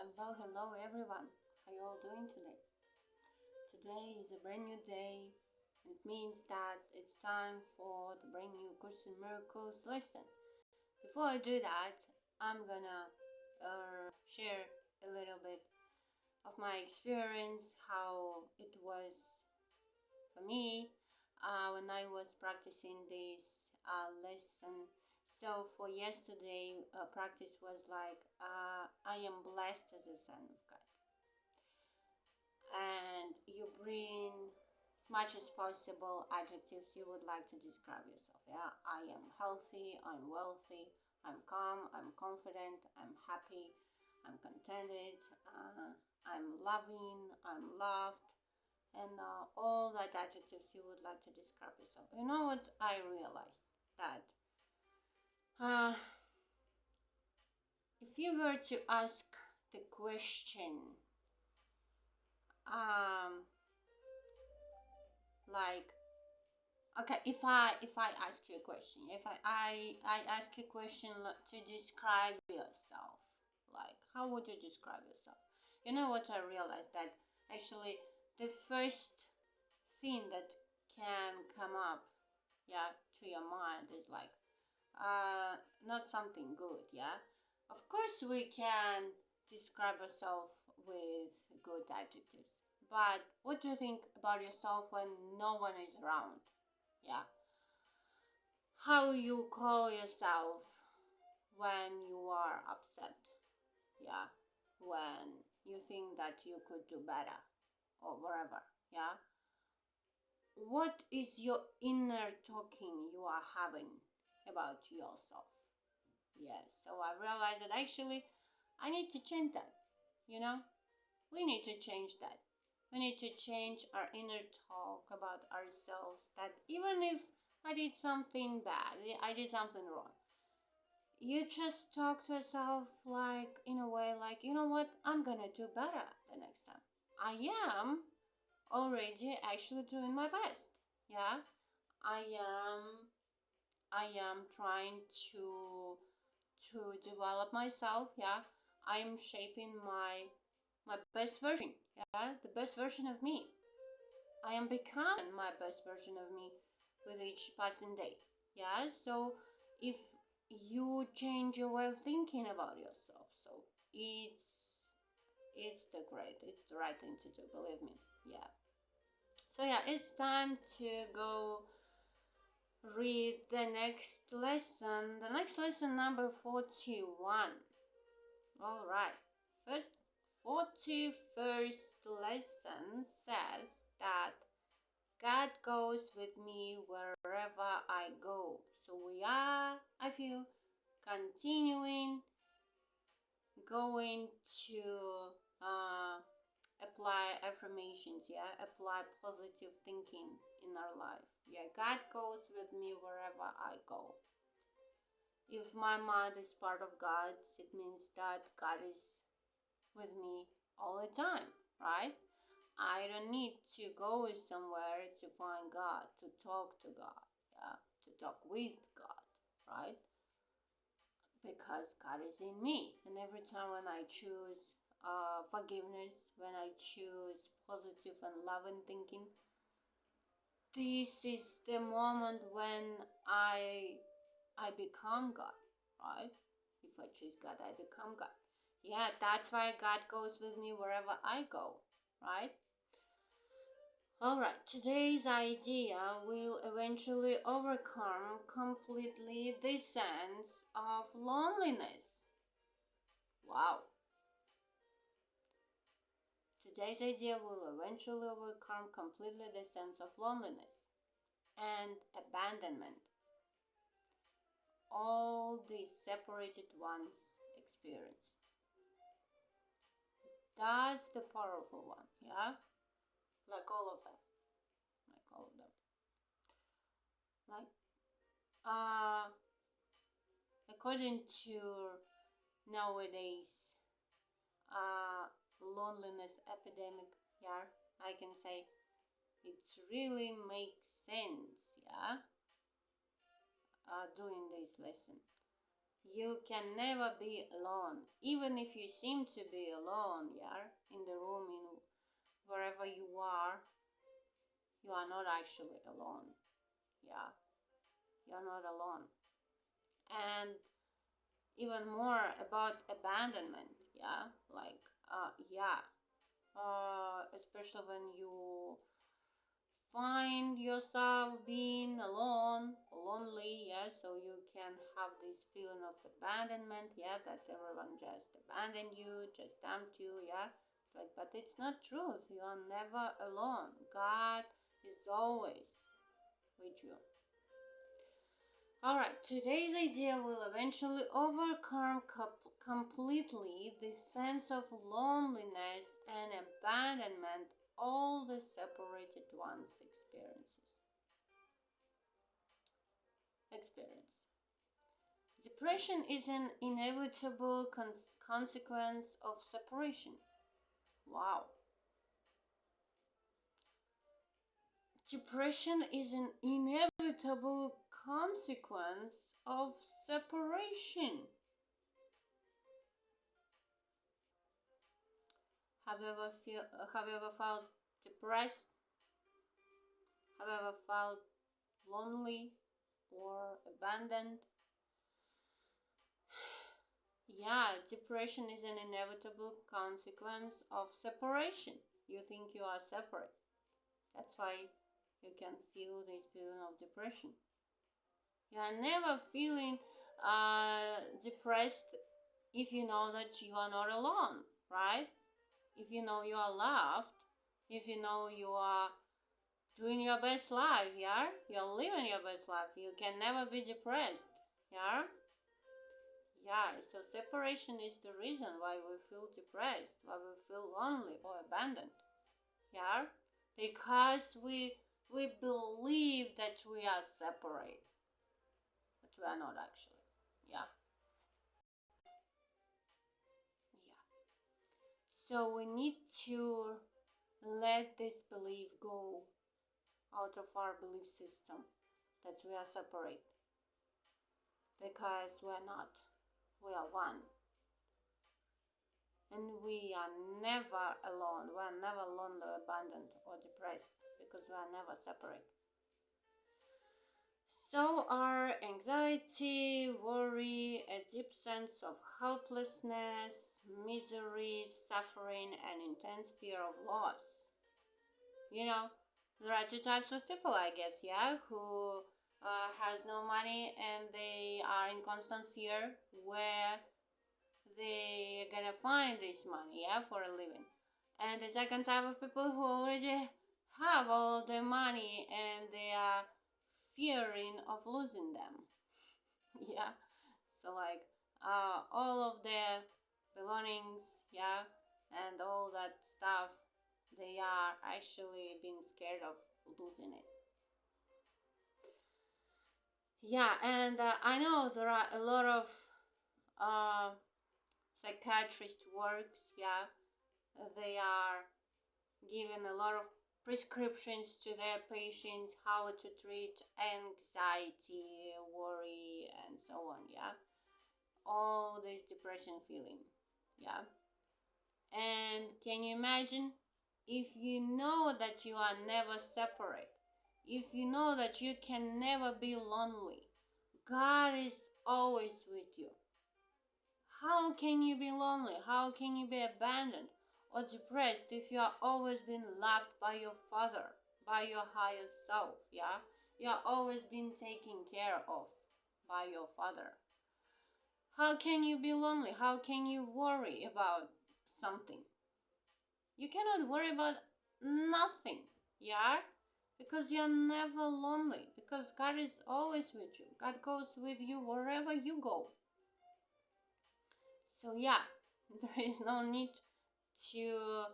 Hello everyone. How you all doing today? Today is a brand new day. It means that it's time for the brand new Course in Miracles lesson. Before I do that, I'm gonna share a little bit of my experience, how it was for me when I was practicing this lesson. So for yesterday, practice was like, I am blessed as a son of God. And you bring as much as possible adjectives you would like to describe yourself. Yeah, I am healthy, I'm wealthy, I'm calm, I'm confident, I'm happy, I'm contented, I'm loving, I'm loved, and all that adjectives you would like to describe yourself. You know what? I realized that uh, if you were to ask the question, um, like, okay, if I ask you a question, if I ask you a question to describe yourself, like how would you describe yourself? You know what I realized that actually the first thing that can come up, yeah, to your mind is like not something good, yeah. Of course we can describe ourselves with good adjectives, but what do you think about yourself when no one is around? Yeah, how you call yourself when you are upset, yeah, when you think that you could do better or whatever, yeah. What is your inner talking you are having about yourself? Yes, so I realized that actually I need to change that, you know. We need to change that. We need to change our inner talk about ourselves, that even if I did something bad, I did something wrong, you just talk to yourself like in a way like, you know what, I'm gonna do better the next time. I am already actually doing my best. Yeah, I am I am trying to develop myself. Yeah, I am shaping my best version. Yeah, the best version of me. I am becoming my best version of me with each passing day. Yeah, so if you change your way of thinking about yourself, so it's it's the right thing to do, believe me. Yeah. So yeah, it's time to go read the next lesson. The next lesson, number 41. All right. 41st lesson says that God goes with me wherever I go. So we are, I feel, continuing going to apply affirmations, yeah, apply positive thinking in our life. Yeah, God goes with me wherever I go. If my mind is part of God's, it means that God is with me all the time, right? I don't need to go somewhere to find God, to talk to God, yeah, to talk with God, right? Because God is in me. And every time when I choose forgiveness, when I choose positive and loving thinking, this is the moment when I become God, right? If I choose God, I become God. Yeah, that's why God goes with me wherever I go, right? Alright, today's idea will eventually overcome completely the sense of loneliness. Wow. Today's idea will eventually overcome completely the sense of loneliness and abandonment all the separated ones experience. That's the powerful one, yeah? Like all of them. Like all of them. Like, according to nowadays loneliness epidemic, yeah, I can say it really makes sense, yeah, doing this lesson. You can never be alone. Even if you seem to be alone, yeah, in the room, in wherever you are not actually alone. Yeah, you're not alone. And even more about abandonment, yeah, like, especially when you find yourself being alone, lonely, yeah, so you can have this feeling of abandonment, yeah, that everyone just abandoned you, just dumped you, yeah. It's like, but it's not truth. You are never alone. God is always with you. All right, today's idea will eventually overcome completely the sense of loneliness and abandonment all the separated ones experience. Depression is an inevitable consequence of separation. Wow. Depression is an inevitable consequence of separation. Have you ever felt depressed? Have you ever felt lonely or abandoned? Yeah, depression is an inevitable consequence of separation. You think you are separate. That's why you can feel this feeling of depression. You are never feeling depressed if you know that you are not alone, right? If you know you are loved, if you know you are doing your best life, yeah? You're living your best life. You can never be depressed, yeah? Yeah, so separation is the reason why we feel depressed, why we feel lonely or abandoned, yeah? Because we believe that we are separate, but we are not actually, yeah? Yeah. So we need to let this belief go out of our belief system that we are separate, because we are not. We are one. And we are never alone. We are never lonely, abandoned, or depressed, because we are never separate. So are anxiety, worry, a deep sense of helplessness, misery, suffering, and intense fear of loss. You know, there are two types of people, I guess, yeah, who has no money and they are in constant fear where they gonna find this money, yeah, for a living. And the second type of people who already have all the money and they are fearing of losing them. Yeah, so like all of their belongings, yeah, and all that stuff, they are actually being scared of losing it. Yeah, and I know there are a lot of uh, psychiatrist works, yeah, they are giving a lot of prescriptions to their patients how to treat anxiety, worry, and so on, yeah, all this depression feeling, yeah. And can you imagine if you know that you are never separate, if you know that you can never be lonely, God is always with you. How can you be lonely? How can you be abandoned or depressed if you are always being loved by your Father, by your higher self? Yeah, you are always being taken care of by your Father. How can you be lonely? How can you worry about something? You cannot worry about nothing, yeah, because you're never lonely, because God is always with you. God goes with you wherever you go. So yeah, there is no need to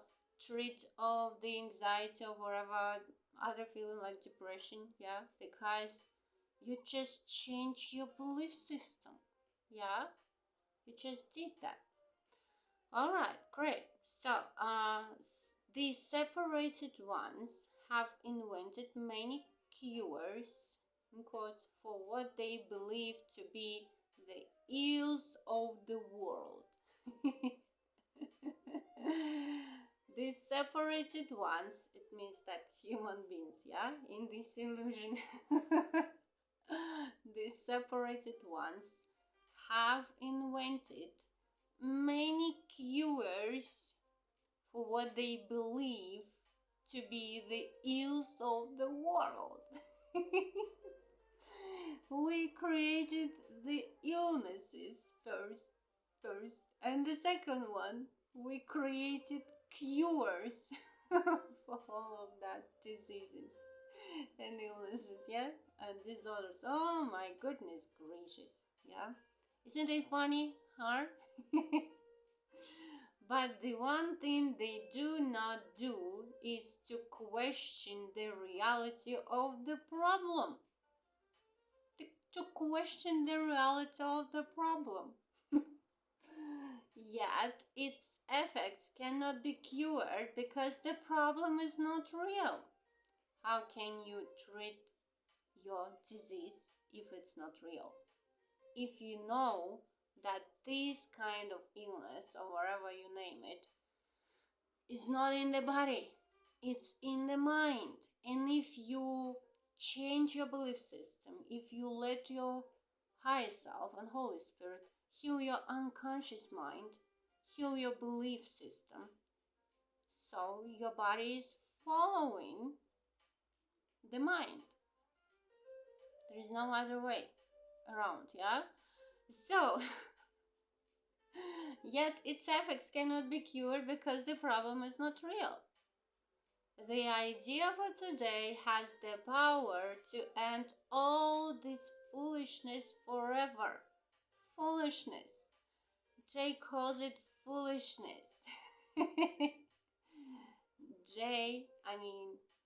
treat of the anxiety or whatever other feeling like depression, yeah, because you just change your belief system, yeah, you just did that. All right, great. So these separated ones have invented many cures, in quotes, for what they believe to be the ills of the world. These separated ones, it means that human beings, yeah, in this illusion, these separated ones have invented many cures for what they believe to be the ills of the world. We created the illnesses first, and the second one, we created cures for all of that diseases and illnesses, yeah, and disorders. Oh my goodness gracious, yeah. Isn't it funny, huh? But the one thing they do not do is to question the reality of the problem. To question the reality of the problem. Yet its effects cannot be cured because the problem is not real. How can you treat your disease if it's not real? If you know that this kind of illness, or whatever you name it, is not in the body, it's in the mind. And if you change your belief system, if you let your higher self and Holy Spirit heal your unconscious mind, heal your belief system, so your body is following the mind. There is no other way around, yeah? So, yet its effects cannot be cured because the problem is not real. The idea for today has the power to end all this foolishness forever. Foolishness. Jay calls it foolishness.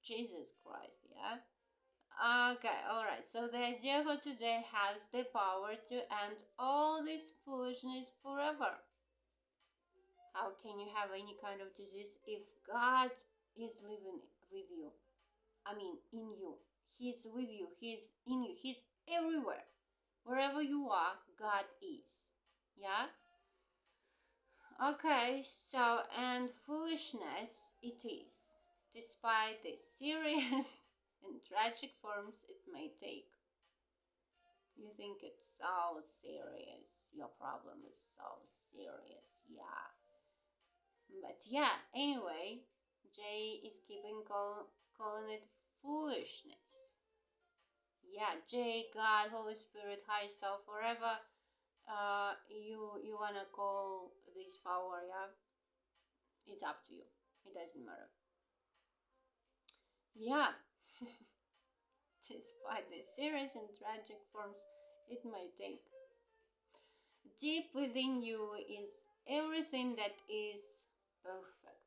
Jesus Christ, yeah? Okay, alright. So the idea for today has the power to end all this foolishness forever. How can you have any kind of disease if God is living with you? In you. He's with you. He's in you. He's everywhere. Wherever you are, God is. Yeah? Okay, so, and foolishness it is, despite the serious and tragic forms it may take. You think it's so serious. Your problem is so serious. Yeah. But yeah, anyway, Jay is keeping calling it foolishness. Yeah, Jay, God, Holy Spirit, High Self, whatever you wanna call this power, yeah, it's up to you. It doesn't matter. Yeah, despite the serious and tragic forms it may take, deep within you is everything that is perfect,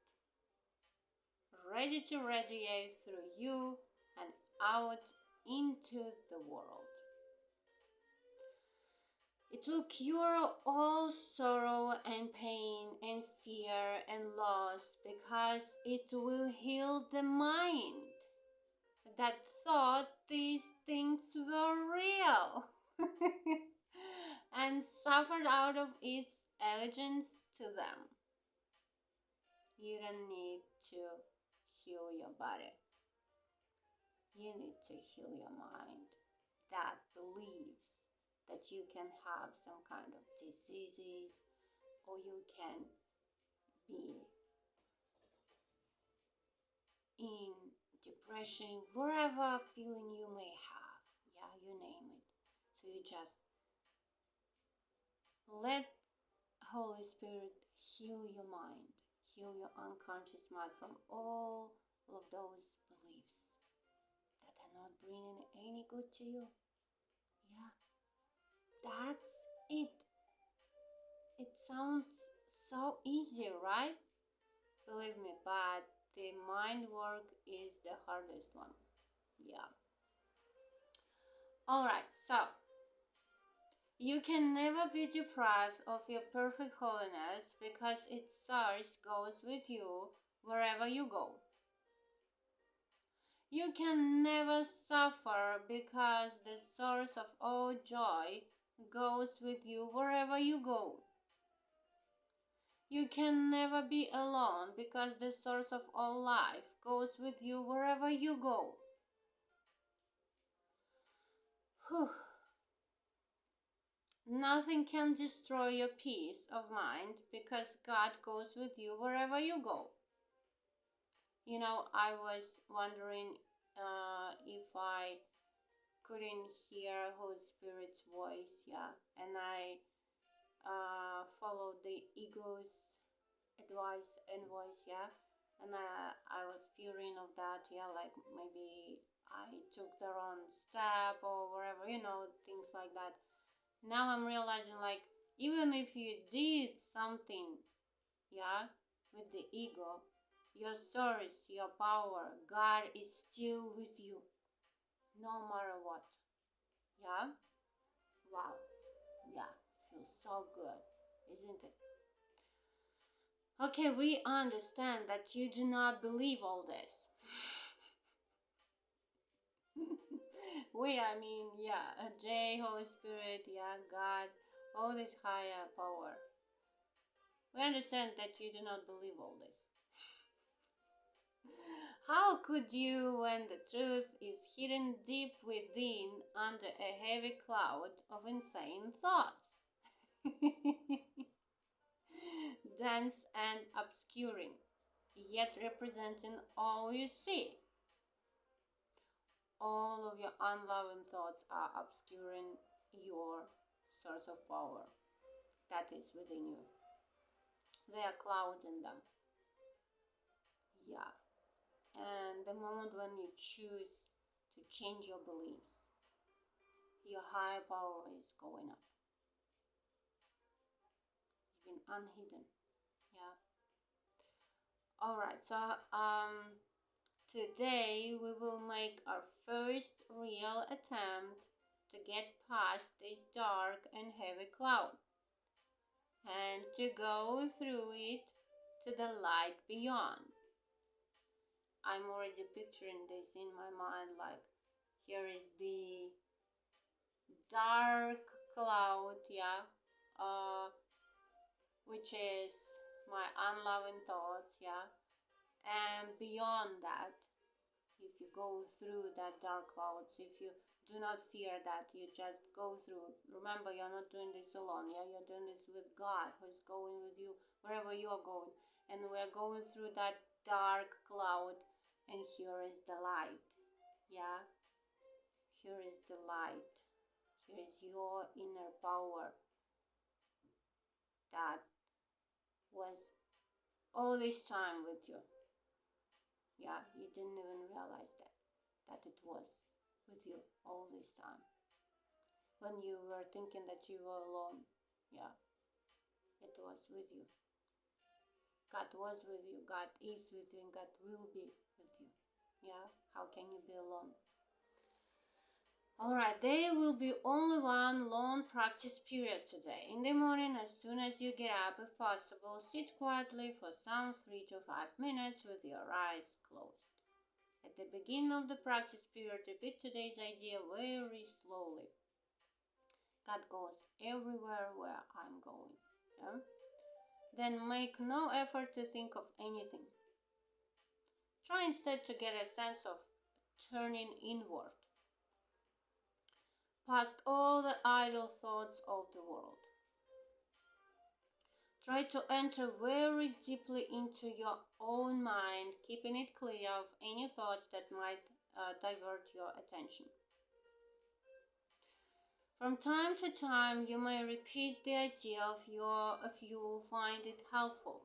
ready to radiate through you and out into the world. It will cure all sorrow and pain and fear and loss because it will heal the mind that thought these things were real and suffered out of its allegiance to them. You don't need to heal your body. You need to heal your mind that believes that you can have some kind of diseases or you can be in depression, whatever feeling you may have. Yeah, you name it. So you just let Holy Spirit heal your mind, heal your unconscious mind from all of those beliefs that are not bringing any good to you. Yeah, that's it. It sounds so easy, right? Believe me, but the mind work is the hardest one. Yeah. Alright, so you can never be deprived of your perfect holiness because its source goes with you wherever you go. You can never suffer because the source of all joy goes with you wherever you go. You can never be alone because the source of all life goes with you wherever you go. Whew. Nothing can destroy your peace of mind because God goes with you wherever you go. I was wondering if I couldn't hear Holy Spirit's voice, yeah, and I followed the ego's advice and voice, yeah, and I was fearing of that, yeah, like maybe I took the wrong step or whatever, things like that. Now I'm realizing, like, even if you did something, yeah, with the ego, your source, your power, God is still with you, no matter what. Yeah? Wow. Yeah, feels so good, isn't it? Okay, we understand that you do not believe all this. I mean, yeah, J, Holy Spirit, yeah, God, all this higher power. We understand that you do not believe all this. How could you when the truth is hidden deep within under a heavy cloud of insane thoughts? Dense and obscuring, yet representing all you see. All of your unloving thoughts are obscuring your source of power that is within you. They are clouding them. Yeah. And the moment when you choose to change your beliefs, your higher power is going up. It's been unhidden. Yeah. All right. So today we will make our first real attempt to get past this dark and heavy cloud and to go through it to the light beyond. I'm already picturing this in my mind, like here is the dark cloud, yeah, which is my unloving thoughts, yeah, and beyond that, if you go through that dark clouds, if you do not fear that, you just go through. Remember, you're not doing this alone, yeah, you're doing this with God who's going with you wherever you are going, and we're going through that dark cloud, and here is the light, yeah, here is the light. Here is your inner power that was all this time with you. Yeah, you didn't even realize that it was with you all this time. When you were thinking that you were alone, yeah, it was with you. God was with you, God is with you, and God will be with you. Yeah, how can you be alone? Alright, there will be only one long practice period today. In the morning, as soon as you get up, if possible, sit quietly for some 3 to 5 minutes with your eyes closed. At the beginning of the practice period, repeat today's idea very slowly. God goes everywhere where I'm going. Yeah? Then make no effort to think of anything. Try instead to get a sense of turning inward, past all the idle thoughts of the world. Try to enter very deeply into your own mind, keeping it clear of any thoughts that might divert your attention. From time to time, you may repeat the idea if you find it helpful.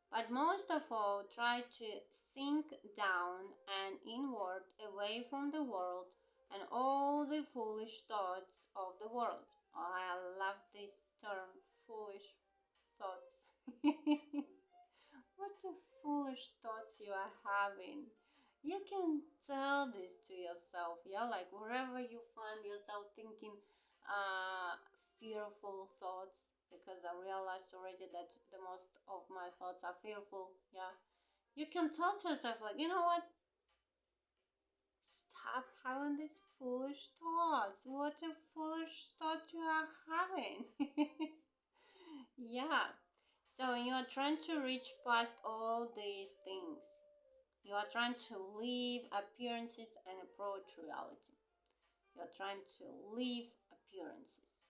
But most of all, try to sink down and inward away from the world and all the foolish thoughts of the world. Oh, I love this term, foolish thoughts. What the foolish thoughts you are having. You can tell this to yourself, yeah, like wherever you find yourself thinking fearful thoughts, because I realized already that the most of my thoughts are fearful, yeah. You can tell to yourself, like, you know what? stop having these foolish thoughts. What a foolish thought you are having. Yeah. So you are trying to reach past all these things. You are trying to leave appearances and approach reality. You are trying to leave appearances.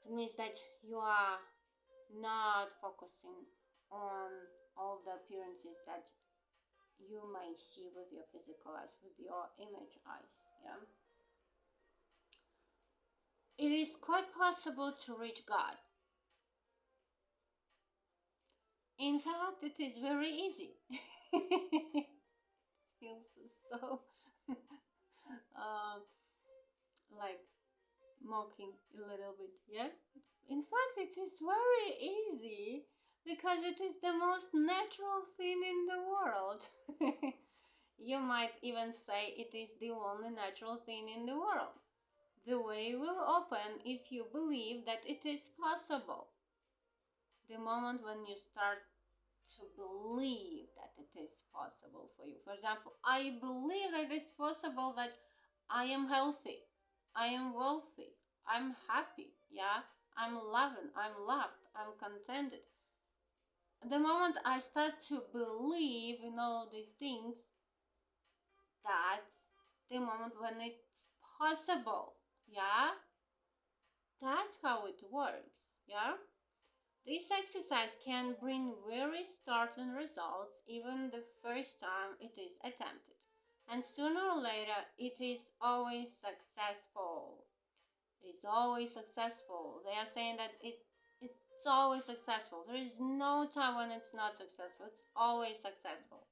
It means that you are not focusing on all the appearances that you may see with your physical eyes, with your image eyes. Yeah. It is quite possible to reach God. In fact, it is very easy. Feels so like mocking a little bit, yeah? In fact, it is very easy because it is the most natural thing in the world. You might even say it is the only natural thing in the world. The way will open if you believe that it is possible. The moment when you start to believe that it is possible for you. For example, I believe it is possible that I am healthy, I am wealthy, I'm happy, yeah, I'm loving, I'm loved, I'm contented. The moment I start to believe in all these things, that's the moment when it's possible, yeah. That's how it works, yeah. This exercise can bring very startling results even the first time it is attempted, and sooner or later it is always successful. It is always successful. They are saying that it's always successful. There is no time when it's not successful. It's always successful.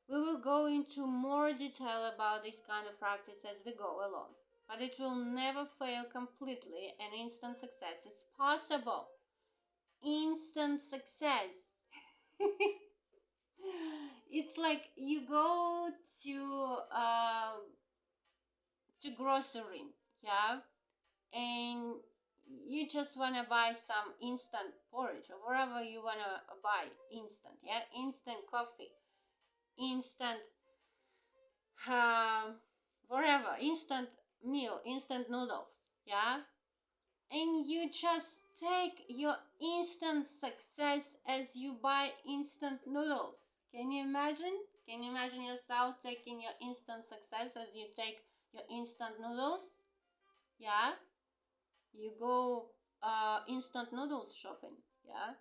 We will go into more detail about this kind of practice as we go along, but it will never fail completely, and instant success is possible. Instant success. It's like you go to grocery, yeah, and you just wanna buy some instant porridge or whatever you wanna buy, instant, yeah, instant coffee, instant whatever, instant meal, instant noodles, yeah, and you just take your instant success as you buy instant noodles. Can you imagine? Can you imagine yourself taking your instant success as you take your instant noodles? Yeah, you go instant noodles shopping. Yeah,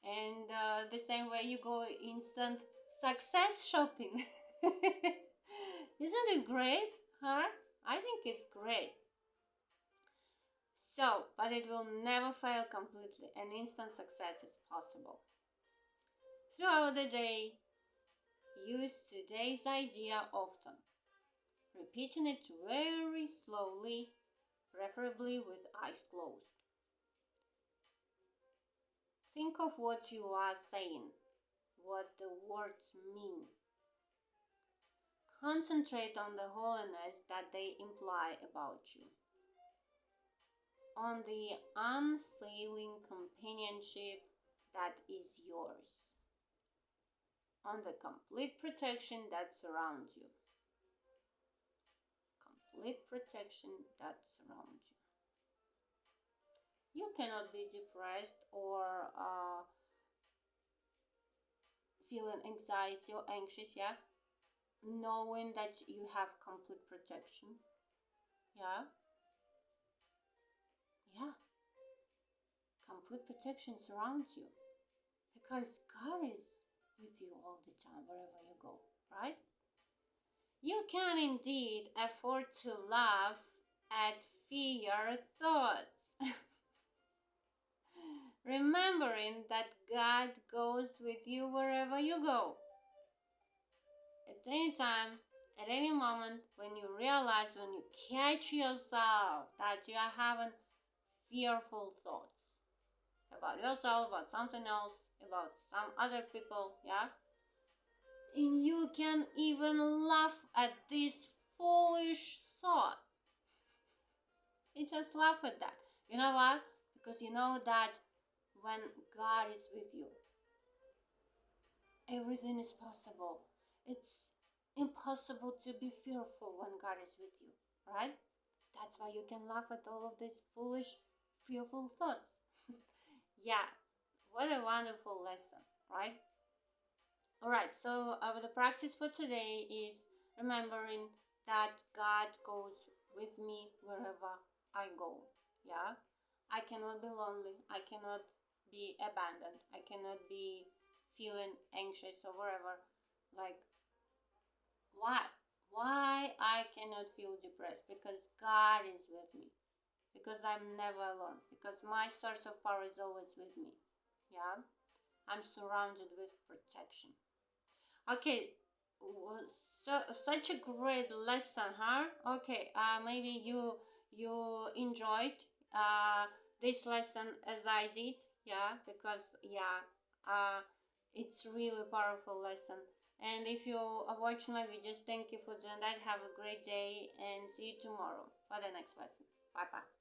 and the same way you go instant success shopping. Isn't it great? Huh? I think it's great. So, but it will never fail completely, and instant success is possible. Throughout the day, use today's idea often, repeating it very slowly, preferably with eyes closed. Think of what you are saying, what the words mean. Concentrate on the holiness that they imply about you, on the unfailing companionship that is yours, on the complete protection that surrounds you. Complete protection that surrounds you. You cannot be depressed or feeling anxiety or anxious, yeah, knowing that you have complete protection. Yeah. Yeah. Complete protection surrounds you because God is with you all the time, wherever you go, right? You can indeed afford to laugh at fear thoughts. Remembering that God goes with you wherever you go. At any time, at any moment, when you realize, when you catch yourself that you are having fearful thoughts about yourself, about something else, about some other people, yeah, and you can even laugh at this foolish thought. You just laugh at that. You know why? Because you know that when God is with you, everything is possible. It's impossible to be fearful when God is with you, right? That's why you can laugh at all of these foolish, fearful thoughts. Yeah, what a wonderful lesson, right? All right, so the practice for today is remembering that God goes with me wherever I go. Yeah, I cannot be lonely. I cannot be abandoned. I cannot be feeling anxious or whatever. Like, why? Why I cannot feel depressed? Because God is with me. Because I'm never alone. Because my source of power is always with me. Yeah, I'm surrounded with protection. Okay, so such a great lesson, huh? Okay, maybe you enjoyed uh this lesson as I did, yeah, because yeah, it's really powerful lesson. And if you are watching my videos, thank you for doing that. Have a great day and see you tomorrow for the next lesson. Bye bye.